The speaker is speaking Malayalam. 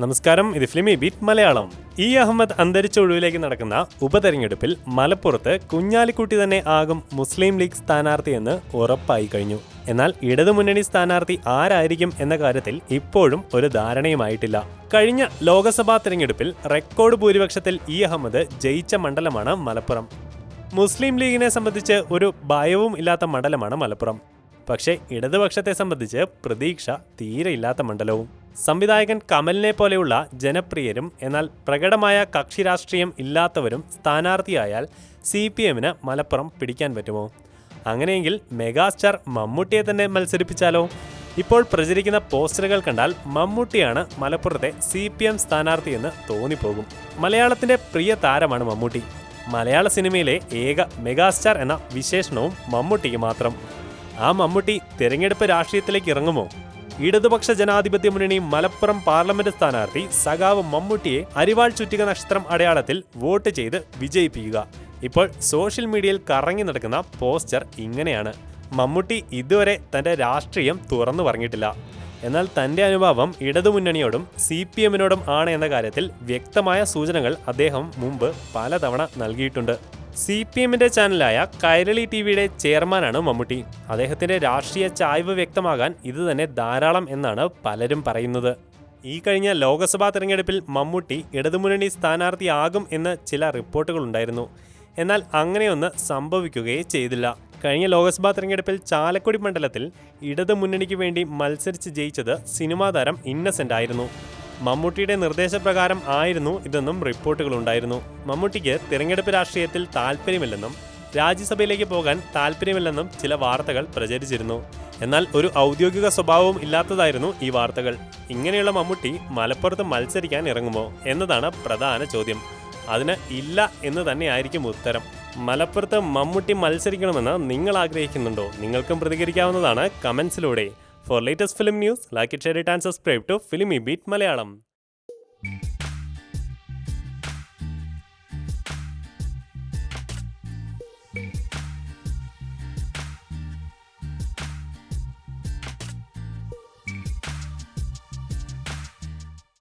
നമസ്കാരം, ഇത് ഫിലിമി ബീറ്റ് മലയാളം. അഹമ്മദ് അന്തരിച്ച ഒഴിവിലേക്ക് നടക്കുന്ന ഉപതെരഞ്ഞെടുപ്പിൽ മലപ്പുറത്ത് കുഞ്ഞാലിക്കുട്ടി തന്നെ ആകും മുസ്ലിം ലീഗ് സ്ഥാനാർത്ഥിയെന്ന് ഉറപ്പായി കഴിഞ്ഞു. എന്നാൽ ഇടതുമുന്നണി സ്ഥാനാർത്ഥി ആരായിരിക്കും എന്ന കാര്യത്തിൽ ഇപ്പോഴും ഒരു ധാരണയുമായിട്ടില്ല. കഴിഞ്ഞ ലോക്സഭാ തെരഞ്ഞെടുപ്പിൽ റെക്കോർഡ് ഭൂരിപക്ഷത്തിൽ അഹമ്മദ് ജയിച്ച മണ്ഡലമാണ് മലപ്പുറം. മുസ്ലിം ലീഗിനെ സംബന്ധിച്ച് ഒരു ഭയവും ഇല്ലാത്ത മണ്ഡലമാണ് മലപ്പുറം. പക്ഷേ ഇടതുപക്ഷത്തെ സംബന്ധിച്ച് പ്രതീക്ഷ തീരെയില്ലാത്ത മണ്ഡലവും. സംവിധായകൻ കമലിനെ പോലെയുള്ള ജനപ്രിയരും എന്നാൽ പ്രകടമായ കക്ഷി രാഷ്ട്രീയം ഇല്ലാത്തവരും സ്ഥാനാർത്ഥിയായാൽ CPMന് മലപ്പുറം പിടിക്കാൻ പറ്റുമോ? അങ്ങനെയെങ്കിൽ മെഗാസ്റ്റാർ മമ്മൂട്ടിയെ തന്നെ മത്സരിപ്പിച്ചാലോ? ഇപ്പോൾ പ്രചരിക്കുന്ന പോസ്റ്ററുകൾ കണ്ടാൽ മമ്മൂട്ടിയാണ് മലപ്പുറത്തെ CPM സ്ഥാനാർത്ഥിയെന്ന് തോന്നിപ്പോകും. മലയാളത്തിന്റെ പ്രിയ താരമാണ് മമ്മൂട്ടി. മലയാള സിനിമയിലെ ഏക മെഗാസ്റ്റാർ എന്ന വിശേഷണവും മമ്മൂട്ടിക്ക് മാത്രം. ആ മമ്മൂട്ടി തിരഞ്ഞെടുപ്പ് രാഷ്ട്രീയത്തിലേക്ക് ഇറങ്ങുമോ? ഇടതുപക്ഷ ജനാധിപത്യ മുന്നണി മലപ്പുറം പാർലമെന്റ് സ്ഥാനാർത്ഥി സഖാവ് മമ്മൂട്ടിയെ അരിവാൾ ചുറ്റിക നക്ഷത്രം അടയാളത്തിൽ വോട്ട് ചെയ്ത് വിജയിപ്പിക്കുക. ഇപ്പോൾ സോഷ്യൽ മീഡിയയിൽ കറങ്ങി നടക്കുന്ന പോസ്റ്റർ ഇങ്ങനെയാണ്. മമ്മൂട്ടി ഇതുവരെ തന്റെ രാഷ്ട്രീയം തുറന്നു പറഞ്ഞിട്ടില്ല. എന്നാൽ തന്റെ അനുഭാവം ഇടതുമുന്നണിയോടും CPMനോടും ആണ് എന്ന കാര്യത്തിൽ വ്യക്തമായ സൂചനകൾ അദ്ദേഹം മുമ്പ് പലതവണ നൽകിയിട്ടുണ്ട്. CPMന്റെ ചാനലായ കൈരളി TVയുടെ ചെയർമാനാണ് മമ്മൂട്ടി. അദ്ദേഹത്തിന്റെ രാഷ്ട്രീയ ചായ്വ് വ്യക്തമാകാൻ ഇത് തന്നെ ധാരാളം എന്നാണ് പലരും പറയുന്നത്. ഈ കഴിഞ്ഞ ലോക്സഭാ തെരഞ്ഞെടുപ്പിൽ മമ്മൂട്ടി ഇടതുമുന്നണി സ്ഥാനാർത്ഥിയാകും എന്ന് ചില റിപ്പോർട്ടുകൾ ഉണ്ടായിരുന്നു. എന്നാൽ അങ്ങനെയൊന്ന് സംഭവിക്കുകയേ ചെയ്തില്ല. കഴിഞ്ഞ ലോക്സഭാ തെരഞ്ഞെടുപ്പിൽ ചാലക്കുടി മണ്ഡലത്തിൽ ഇടതുമുന്നണിക്ക് വേണ്ടി മത്സരിച്ച് ജയിച്ചത് സിനിമാ താരം ഇന്നസെന്റ് ആയിരുന്നു. മമ്മൂട്ടിയുടെ നിർദ്ദേശപ്രകാരം ആയിരുന്നു ഇതെന്നും റിപ്പോർട്ടുകളുണ്ടായിരുന്നു. മമ്മൂട്ടിക്ക് തിരഞ്ഞെടുപ്പ് രാഷ്ട്രീയത്തിൽ താല്പര്യമില്ലെന്നും രാജ്യസഭയിലേക്ക് പോകാൻ താല്പര്യമില്ലെന്നും ചില വാർത്തകൾ പ്രചരിച്ചിരുന്നു. എന്നാൽ ഒരു ഔദ്യോഗിക സ്വഭാവവും ഇല്ലാത്തതായിരുന്നു ഈ വാർത്തകൾ. ഇങ്ങനെയുള്ള മമ്മൂട്ടി മലപ്പുറത്ത് മത്സരിക്കാൻ ഇറങ്ങുമോ എന്നതാണ് പ്രധാന ചോദ്യം. അതിന് ഇല്ല എന്ന് തന്നെയായിരിക്കും ഉത്തരം. മലപ്പുറത്ത് മമ്മൂട്ടി മത്സരിക്കണമെന്ന് നിങ്ങൾ ആഗ്രഹിക്കുന്നുണ്ടോ? നിങ്ങൾക്കും പ്രതികരിക്കാവുന്നതാണ് കമന്റ്സിലൂടെ. For latest film news, like it, share it and subscribe to Filmy Beat Malayalam.